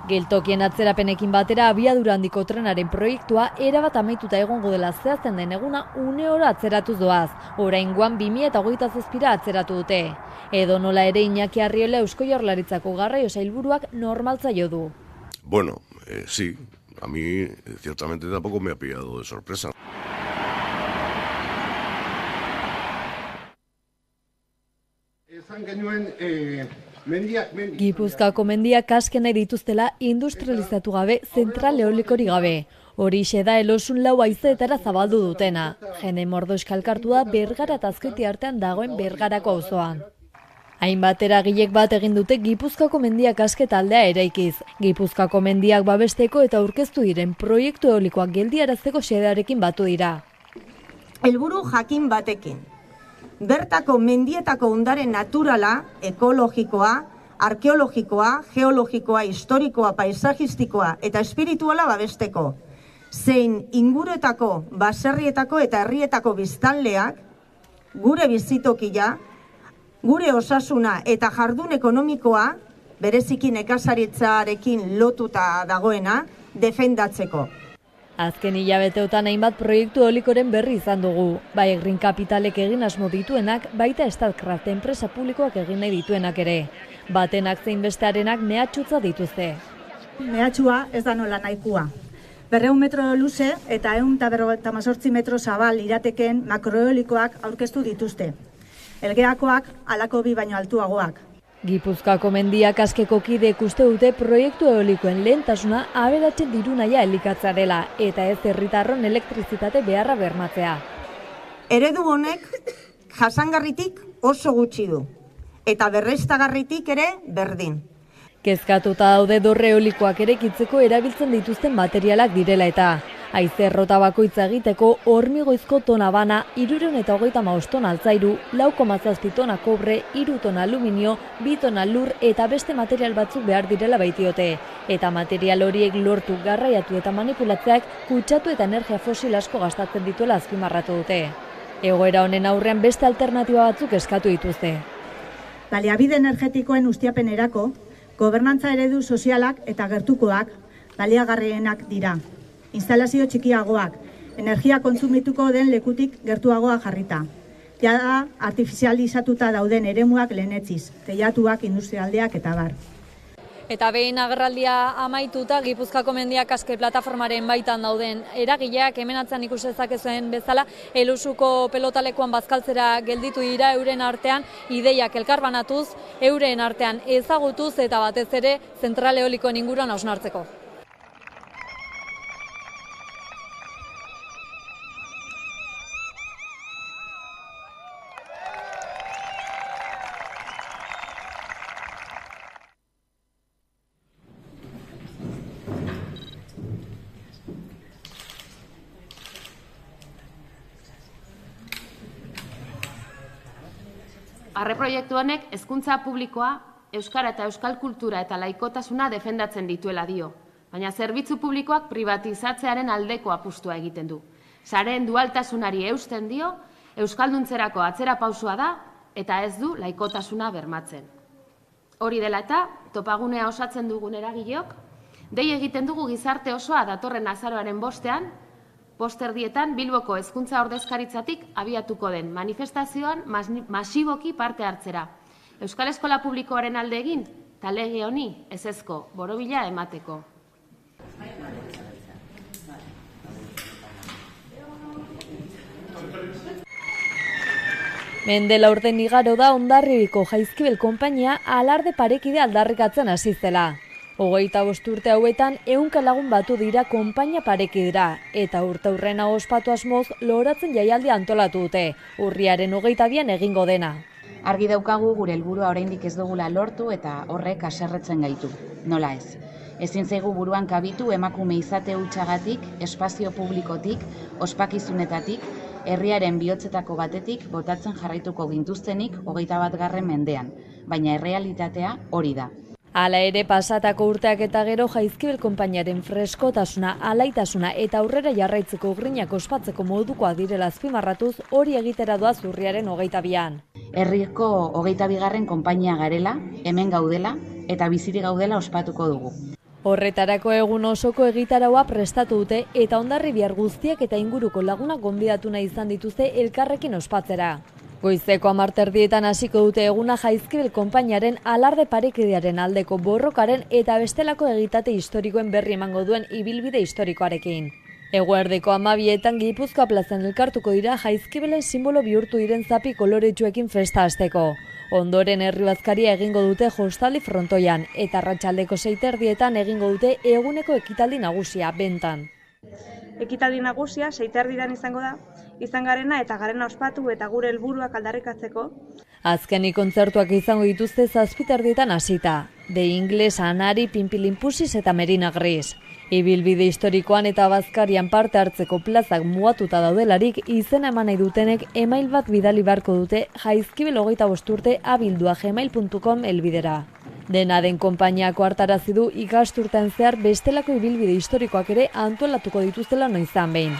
Geltokien atzerapenekin batera abiadura handiko trenaren proiektua erabat amaituta egongo dela zehazten den eguna une oro atzeratuz doaz, oraingoan 2027 atzeratu dute. Edo nola ere Iñaki Arriola Eusko Jaurlaritzako garraio sailburuak normaltzaio du. Bueno, sí. A mí, ciertamente, tampoco me ha pillado de sorpresa. Gipuzkoako mendiak askena dituztela industrializatu gabe, zentral eolikorik gabe. Horixe da Elosun lau haizeetara zabaldu dutena. Jende mordoska elkartu da Bergara eta Azkoiti artean dagoen Bergarako auzoan. Hainbat eragilek bat egin dute Gipuzkoako mendiak aske taldea eraikiz. Gipuzkoako mendiak babesteko eta aurkeztu diren proiektu eolikoak geldiarazteko xedearekin batu dira. Helburu jakin batekin. Bertako mendietako ondare naturala, ekologikoa, arkeologikoa, geologikoa, historikoa, paisajistikoa eta espirituala babesteko. Zein inguruetako, baserrietako eta herrietako biztanleak, gure bizitokia, gure osasuna eta jardun ekonomikoa, bereziki nekazaritzarekin lotuta dagoena, defendatzeko. Azken hilabeteotan hainbat proiektu eolikoren berri izan dugu. Bai Green Capitalek egin asmo dituenak, baita Statkraft enpresa publikoak egin nahi dituenak ere. Batenak zein bestearenak mehatxutza dituzte. Mehatxua ez da nola nahikoa. 200 metro luze eta 158 metro zabal irateken makroeolikoak aurkeztu dituzte. Elgeakoak halako bi baino altuagoak. Gipuzkoako mendiak askeko kideek uste dute proiektu eolikoen lehentasuna aberatsen diru nahia elikatza dela eta ez herritarron elektrizitate beharra bermatzea. Eredu honek jasangarritik oso gutxi du eta berreztagarritik ere berdin. Kezkatuta daude dorre eolikoak erekitzeko erabiltzen dituzten materialak direla eta haize errota bakoitza egiteko hormigoizko tona bana, 335 tona altzairu, 4,7 tona kobre, 3 tona aluminio, 2 tona lur eta beste material batzuk behar direla baitiote. Eta material horiek lortu, garraiatu eta manipulatzeak kutsatu eta energia fosil asko gastatzen dituela azpimarratu dute. Egoera honen aurrean beste alternatiba batzuk eskatu dituzte. Baliabide energetikoen ustiapenerako, gobernantza eredu sozialak eta gertukoak baliagarrienak dira. Instalazio txikiagoak, energia kontsumituko den lekutik gertuagoa jarrita. Jada artifizializatuta dauden eremuak lehenetziz, teilatuak, industrialdeak eta bar. Eta behin agerraldia amaituta Gipuzkoako mendiak aske plataformaren baitan dauden eragileak hemen atzean ikus dezakezuen bezala Elusuko pelotalekuan bazkaltzera gelditu dira euren artean ideiak elkarbanatuz, euren artean ezagutuz eta batez ere zentral eolikoen inguruan hausnartzeko. Proiektu honek hezkuntza publikoa, euskara eta euskal kultura eta laikotasuna defendatzen dituela dio, baina zerbitzu publikoak pribatizatzearen aldeko apustua egiten du. Sareen dualtasunari eusten dio, euskalduntzerako atzera pausua da eta ez du laikotasuna bermatzen. Hori dela eta, topagunea osatzen dugun eragileok, dei egiten dugu gizarte osoa datorren azaroaren 5ean, 5:30 Bilboko hezkuntza ordezkaritzatik abiatuko den manifestazioan masiboki parte hartzera. Euskal Eskola Publikoaren alde egin, eta lege honi ezezko borobila emateko. Mendela urten igaro da Hondarribiko Jaizkibel konpainia alarde parekide aldarrikatzen hasi zela. 25 urte hauetan 100 lagun batu dira konpainia parekidera eta urteurrena ospatu asmoz loratzen jaialdia antolatu dute, urriaren 22an egingo dena. Argi daukagu gure helburua oraindik ez dugula lortu eta horrek haserretzen gaitu. Nola ez? Ezin zaigu buruan kabitu emakume izate hutsagatik, espazio publikotik, ospakizunetatik, herriaren bihotzetako batetik botatzen jarraituko gintuztenik 21. mendean, baina errealitatea hori da. Hala ere, pasatako urteak eta gero Jaizkibel konpainiaren freskotasuna, alaitasuna eta aurrera jarraitzeko grinak ospatzeko modukoa direla azpimarratuz hori egitera doaz urriaren 22an. Herriko 22. konpainia garela, hemen gaudela eta bizirik gaudela ospatuko dugu. Horretarako egun osoko egitaraua prestatu dute eta Hondarribiar guztiak eta inguruko lagunak gonbidatu nahi izan dituzte elkarrekin ospatzera. Goizeko 10:00 hasiko dute eguna Jaizkibel konpainiaren alarde parekidearen aldeko borrokaren eta bestelako egitate historikoen berri emango duen ibilbide historikoarekin. Eguerdeko 12:00 Gipuzkoa plazan elkartuko dira Jaizkibelen simbolo bihurtu diren zapi koloretsuekin festa hasteko. Ondoren herri bazkaria egingo dute jostaldi frontoian eta arratsaldeko 6:30 egingo dute eguneko ekitaldi nagusia bentan. Ekitaldi nagusia 6:30 izango da, izan garena eta garena ospatu eta gure helburuak aldarrikatzeko. Azkenik kontzertuak izango dituzte 7:30 hasita. De Ingles, Anari, Pinpilinpusis eta Merina Gris. Ibilbide historikoan eta bazkarian parte hartzeko plazak mugatuta daudelarik izena eman nahi dutenek email bat bidali beharko dute Jaizkibel 25 urte @gmail.com helbidera. Dena den konpainiako hartarazi du ikasturtean zehar bestelako ibilbide historikoak ere antolatuko dituztela noizan behin.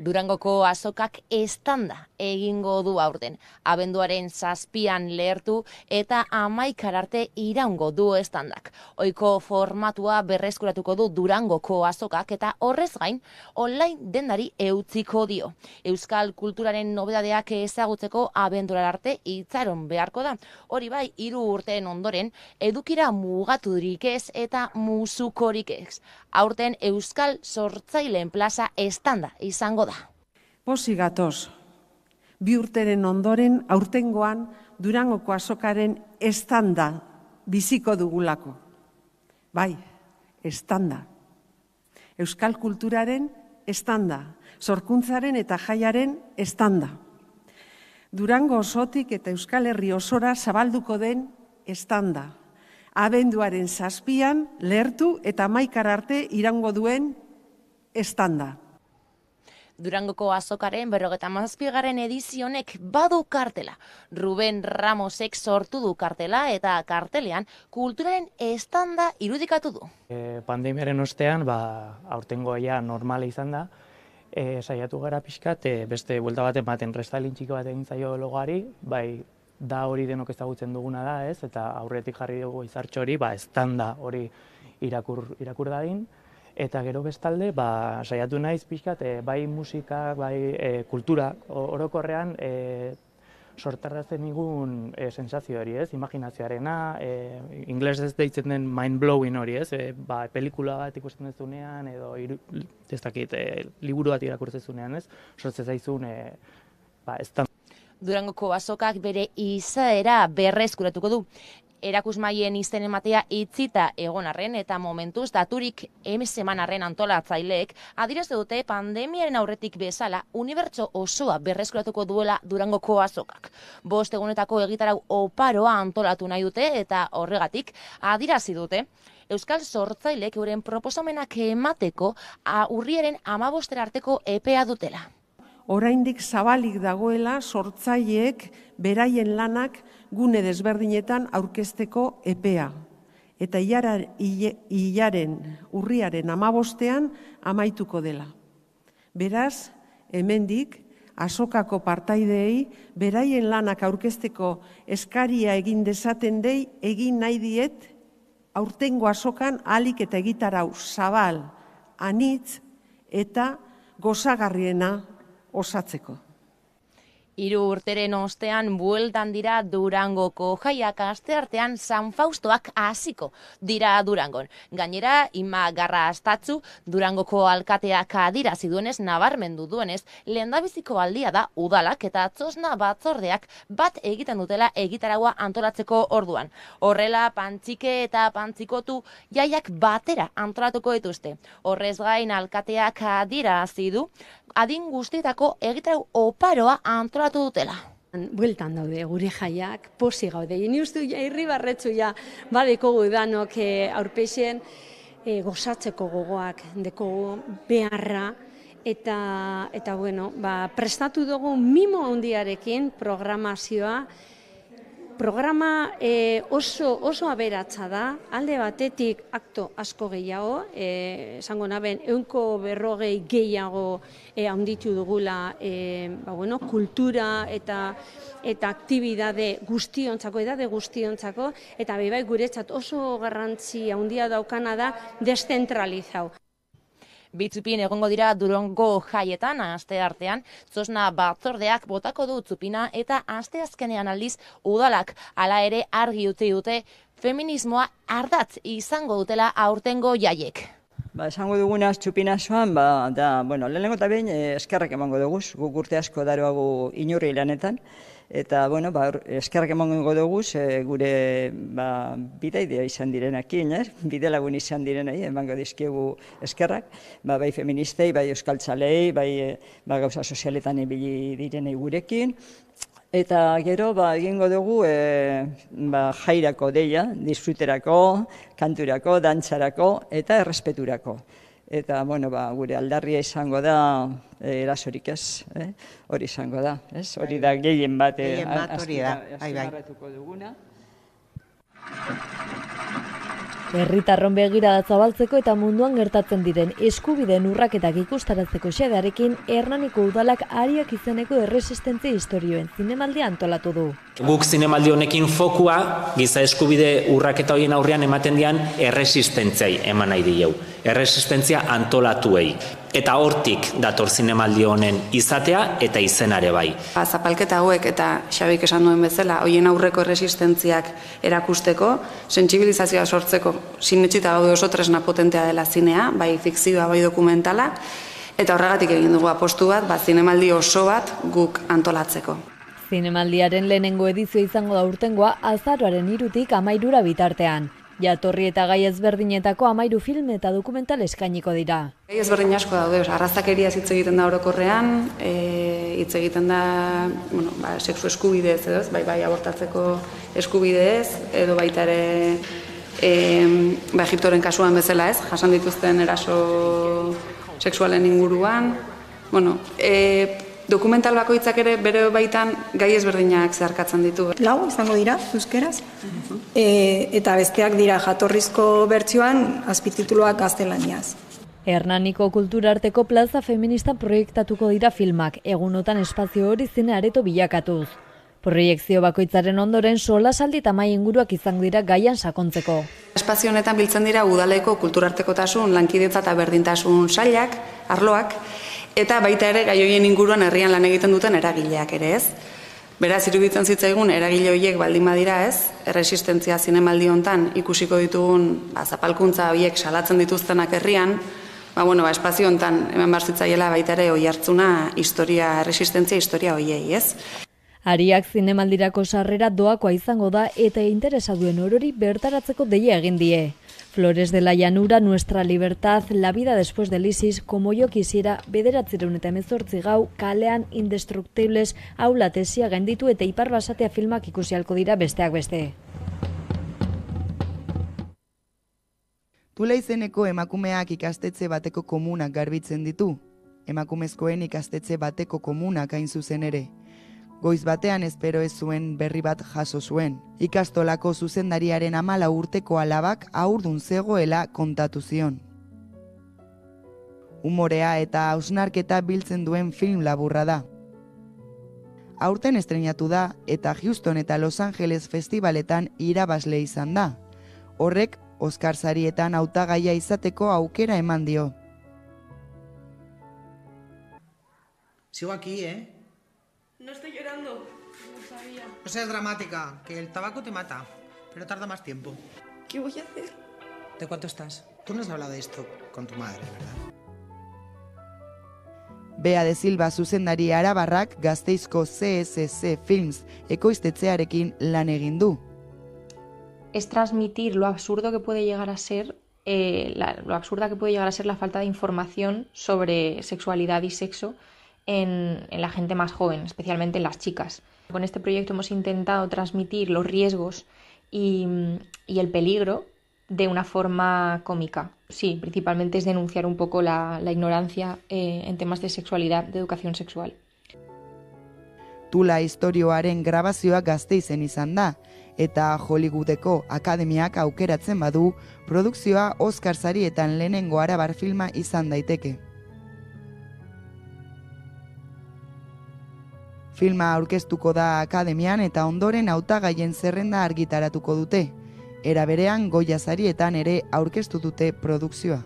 Durangoko azokak estanda egingo du aurten. Abenduaren 7an lehertu eta 11 arte iraungo du estandak. Ohiko formatua berreskuratuko du Durangoko azokak eta horrez gain online dendari eutziko dio. Euskal kulturaren nobedadeak ezagutzeko abendurar arte itzaron beharko da. Hori bai, 3 urteen ondoren edukira mugaturik ez eta musukorik ez. Aurten Euskal Sortzaileen plaza estanda izango da. Pozik gatoz, 2 urteren ondoren aurtengoan Durangoko azokaren estanda biziko dugulako. Bai, estanda. Euskal kulturaren estanda, sorkuntzaren eta jaiaren estanda. Durango osotik eta Euskal Herri osora zabalduko den estanda. Abenduaren 7an lehertu eta 11 arte iraungo duen estanda. Durangoko azokaren 57. edizionek badu kartela. Ruben Ramosek sortu du kartela eta kartelean kulturaren estanda irudikatu du. Pandemiaren ostean, aurtengoa ja normala izan da, saiatu gara pixkat, beste buelta bat ematen restalin txiko bat egin zaio logari, bai da hori denok ezagutzen duguna da, ez, eta aurretik jarri dugu izartxo hori, estanda hori irakur dadin, eta gero bestalde, saiatu naiz pixkat, bai musika, bai kultura, orokorrean sortarazten igun sensazio hori, ez, imaginazioarena, inglesez deitzen den mind-blowing hori, ez, pelikula bat ikusten dezunean, edo ez dakit, liburu bat irakurtzen zunean, ez, sortzen zaizun, estanda. Durangoko azokak bere izaera berreskuratuko du. Erakusmaien izen ematea itzita egon arren eta momentuz daturik semanarren antolatzaileek adierazi dute pandemiaren aurretik bezala unibertso osoa berreskuratuko duela Durangoko azokak. 5 egunetako egitarau oparoa antolatu nahi dute eta horregatik adierazi dute Euskal Sortzaileek euren proposamenak emateko urriaren 15 arteko epea dutela. Oraindik zabalik dagoela sortzaileek beraien lanak gune desberdinetan aurkezteko epea. eta urriaren 15ean amaituko dela. Beraz, hemendik, azokako partaideei beraien lanak aurkezteko eskaria egin dezaten egin nahi diet aurtengo azokan ahalik eta egitarau zabal, anitz eta gozagarriena osatzeko. 3 urteren ostean bueltan dira Durangoko jaiak, asteartean San Faustoak hasiko dira Durangon. Gainera, Ima Garrastatzu Durangoko alkateak adierazi duenez, nabarmendu duenez, lehendabiziko aldia da udalak eta txosna batzordeak bat egiten dutela egitaraua antolatzeko orduan. Horrela, pantzike eta pantzikotu jaiak batera antolatuko dituzte. Horrez gain, alkateak adierazi du adin guztietako egitarau oparoa antolatu dutela. Bueltan daude gure jaiak, posi gaude. Ni uste irribarretzu badekogu danok aurpeixen gozatzeko gogoak, dekogu beharra, eta bueno, prestatu dugu mimo handiarekin programazioa. Programa oso aberatsa da, alde batetik akto asko gehiago, esango naben 140 gehiago handitu dugula kultura eta aktibidade guztiontzako, eta bai guretzat oso garrantzi handia daukana da deszentralizau. Bitzupin egongo dira Durango jaietan, asteartean, txosna batzordeak botako du txupina eta asteazkenean aldiz udalak hala ere argi utzi dute feminismoa ardatz izango dutela aurtengo jaiek. Esango dugunaz txupinazoan, lehenengo eta behin eskerrak emango dugu, guk urte asko daroagu inurri lanetan, eta eskerrak emango dugu gure bidaidea izan direnekin, bidelagun izan direnei, emango dizkiegu eskerrak, bai feministei, bai euskaltzalei, bai gauza sozialetan ibili direnei gurekin, eta gero egingo dugu jairako deia, disfruterako, kanturako, dantzarako eta errespeturako. Eta, gure aldarria izango da, erasorik ez, hori izango da, hori da gehien bat azpimarratuko duguna. Herritarron begirada zabaltzeko eta munduan gertatzen diren eskubideen urraketak ikustaratzeko xedearekin, Hernaniko udalak Ariak izeneko erresistentzia istorioen zinemaldia antolatu du. Guk zinemaldi honekin fokua giza eskubide urraketa horien aurrean ematen dian erresistentziai eman nahi dieu. Erresistentzia antolatuei. Eta hortik dator zinemaldi honen izatea eta izenare bai. Zapalketa hauek eta Xabik esan duen bezala, hoien aurreko erresistentziak erakusteko, sentsibilizazioa sortzeko, sinetxita gaude oso tresna potentea dela zinea, bai fikzioa, bai dokumentala, eta horregatik egin dugu apostu bat, zinemaldi oso bat guk antolatzeko. Zinemaldiaren lehenengo edizio izango da urtengoa azaroaren 3tik 13 bitartean. Jatorri eta gai ezberdinetako 13 film eta dokumental eskainiko dira. Gai ezberdin asko daude, arrazakeriaz hitz egiten da orokorrean, hitz egiten da sexu eskubideez edo, bai abortatzeko eskubideez, edo baita ere Egiptoren kasuan bezala ez, jasan dituzten eraso sexualen inguruan. Dokumental bakoitzak ere bere baitan gai ezberdinak zeharkatzen ditu. 4 izango dira, euskeraz, eta besteak dira jatorrizko bertsioan azpitituluak gaztelaniaz. Hernaniko kulturarteko plaza feminista proiektatuko dira filmak, egunotan espazio hori zine areto bilakatuz. Proiekzio bakoitzaren ondoren solasaldi eta mahai inguruak izango dira gaian sakontzeko. Espazio honetan biltzen dira udaleko kulturartekotasun, lankidetza eta berdintasun sailak, arloak, eta baita ere gai horien inguruan herrian lan egiten duten eragileak ere ez. Beraz, iruditzen zitzaigun eragile horiek baldin badira ez, erresistentzia zinemaldi hontan ikusiko ditugun zapalkuntza horiek salatzen dituztenak herrian, espazio hontan hemen barzitzaiela baita ere hori hartzuna erresistentzia historia horiei ez. Ariak zinemaldirako sarrera doakoa izango da eta interesa duen orori bertaratzeko deia egin die. Flores de la Llanura, Nuestra Libertad, La vida después del ISIS, Como yo quisiera, 918 gau, kalean Indestructibles, Aula tesia gainditu eta Ipar Basatea filmak ikusi ahalko dira besteak beste. Tula izeneko emakumeak ikastetxe bateko komunak garbitzen ditu. Emakumezkoen ikastetxe bateko komunak hain zuzen ere. Goiz batean espero ez zuen berri bat jaso zuen. Ikastolako zuzendariaren 14 urteko alabak haurdun zegoela kontatu zion. Humorea eta hausnarketa biltzen duen film laburra da. Aurten estreinatu da eta Houston eta Los Angeles festivaletan irabazle izan da. Horrek Oscar sarietan hautagaia izateko aukera eman dio. Sigo aquí, ¿eh? No estoy llorando, no sabía. No seas dramática, que el tabaco te mata, pero tarda más tiempo. ¿Qué voy a hacer? ¿De cuánto estás? Tú no has hablado de esto con tu madre, ¿verdad? Bea de Silva zuzendari arabarrak Gasteizko CSC Films ekoiztetxearekin lan egin du. Es transmitir lo absurdo que puede llegar a ser lo absurda que puede llegar a ser la falta de información sobre sexualidad y sexo en la gente más joven, especialmente en las chicas. Con este proyecto hemos intentado transmitir los riesgos y el peligro de una forma cómica. Sí, principalmente es denunciar un poco la ignorancia en temas de sexualidad, de educación sexual. Tula istorioaren grabazioa Gasteizen izan da, eta Hollywoodeko akademiak aukeratzen badu, produkzioa Oscar sarietan lehenengo arabar filma izan daiteke. Filma aurkeztuko da akademian eta ondoren hautagaien zerrenda argitaratuko dute. Era berean Goya sarietan ere aurkeztu dute produkzioa.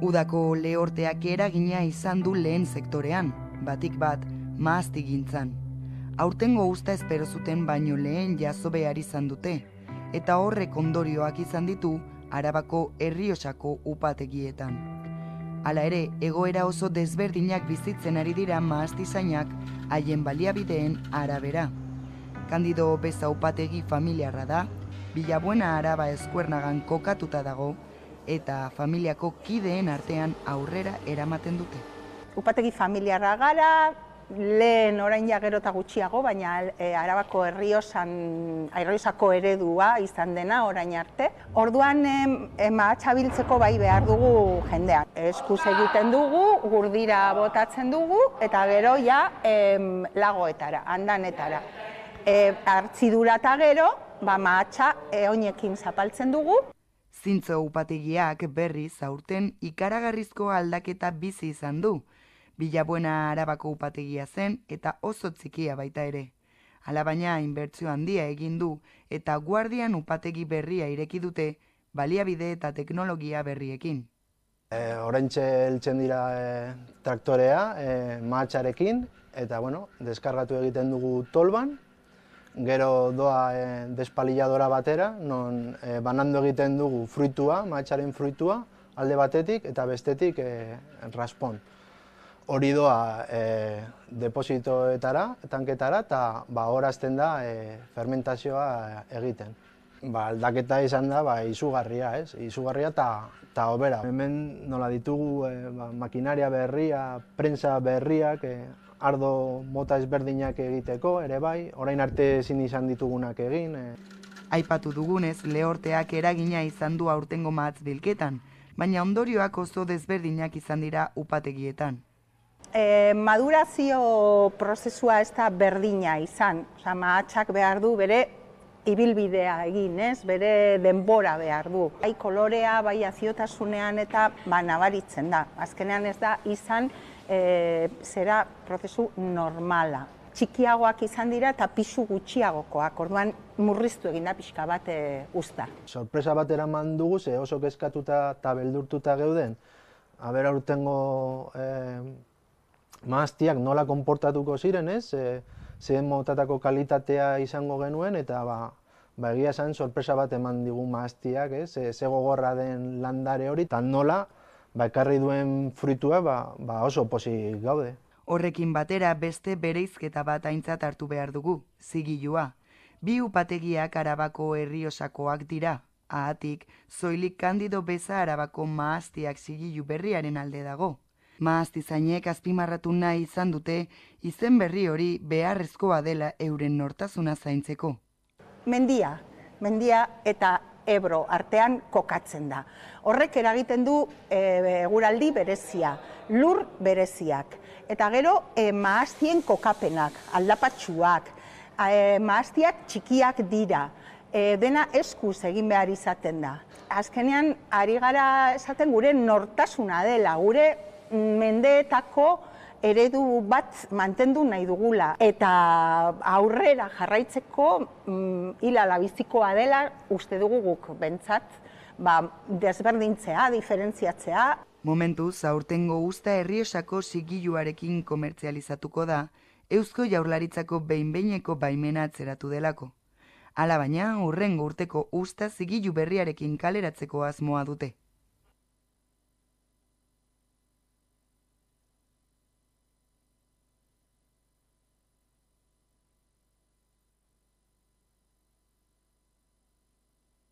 Udako lehorteak eragina izan du lehen sektorean, batik bat, maaztigintzan. Aurtengo usta espero zuten baino lehen jazo behar izan dute, eta horrek ondorioak izan ditu Arabako Errioxako upategietan. Hala ere, egoera oso desberdinak bizitzen ari dira maaztizainak haien baliabideen arabera. Kandido Beza upategi familiarra da, Villabuena Araba Eskuernagan kokatuta dago, eta familiako kideen artean aurrera eramaten dute. Upategi familiarra gara, lehen orain ja gero eta gutxiago, baina Arabako Errioxako eredua izan dena orain arte. Orduan mahatsa biltzeko bai behar dugu jendean. Eskuz egiten dugu, gurdira botatzen dugu, eta gero ja lagoetara, andanetara. Hartzidura eta gero, mahatsa oinekin zapaltzen dugu. Zintzo upategiak berriz aurten ikaragarrizko aldaketa bizi izan du. Villabuena Arabako upategia zen eta oso txikia baita ere. Alabaina inbertsio handia egin du eta Guardian upategi berria ireki dute baliabide eta teknologia berriekin. Oraintxe heltzen dira traktorea mahatsarekin eta deskargatu egiten dugu tolban. Gero doa despalilladora batera, non banando egiten dugu fruitua, mahatxaren fruitua, alde batetik eta bestetik raspon. Hori doa depositoetara, tanketara, eta horazten da fermentazioa egiten. Aldaketa izan da izugarria, izugarria eta hobera. Hemen nola ditugu makinaria berria, prensa berriak, ardo mota ezberdinak egiteko, ere bai, orain arte ezin izan ditugunak egin. Aipatu dugunez, lehorteak eragina izan du aurtengo mahatz bilketan, baina ondorioak oso desberdinak izan dira upategietan. Madurazio prozesua ez da berdina izan, mahatsak behar du bere ibilbidea egin, bere denbora behar du. Bai kolorea, bai aziotasunean eta nabaritzen da. Azkenean ez da izan zera prozesu normala. txikiagoak izan dira eta pisu gutxiagokoak, orduan murriztu egin da pixka bat uzta. Sorpresa bat eraman dugu, ze oso kezkatuta eta beldurtuta geuden, aber aurtengo mahastiak nola konportatuko ziren, ez? Zein motatako kalitatea izango genuen, eta egia esan sorpresa bat eman digu mahastiak, ez? Ze gogorra den landare hori, eta nola ekarri duen fruitua oso pozik gaude. Horrekin batera beste bereizketa bat aintzat hartu behar dugu, zigilua. Bi upategiak Arabako Errioxakoak dira, ahatik Zoilik Kandido Beza Arabako mahastiak zigilu berriaren alde dago. Mahastizainek azpimarratu nahi izan dute izen berri hori beharrezkoa dela euren nortasuna zaintzeko. Mendia eta Ebro artean kokatzen da. Horrek eragiten du eguraldi berezia, lur bereziak. Eta gero mahastien kokapenak, aldapatsuak, mahastiak txikiak dira, dena eskuz egin behar izaten da. Azkenean ari gara esaten gure nortasuna dela, gure mendeetako eredu bat mantendu nahi dugula. Eta aurrera jarraitzeko hilala bizikoa dela uste dugu guk bentsat, desberdintzea, diferentziatzea. Momentuz, aurtengo uzta Errioxako zigiluarekin komertzializatuko da, Eusko Jaurlaritzako behin-behineko baimena atzeratu delako. Hala baina, hurrengo urteko uzta zigilu berriarekin kaleratzeko asmoa dute.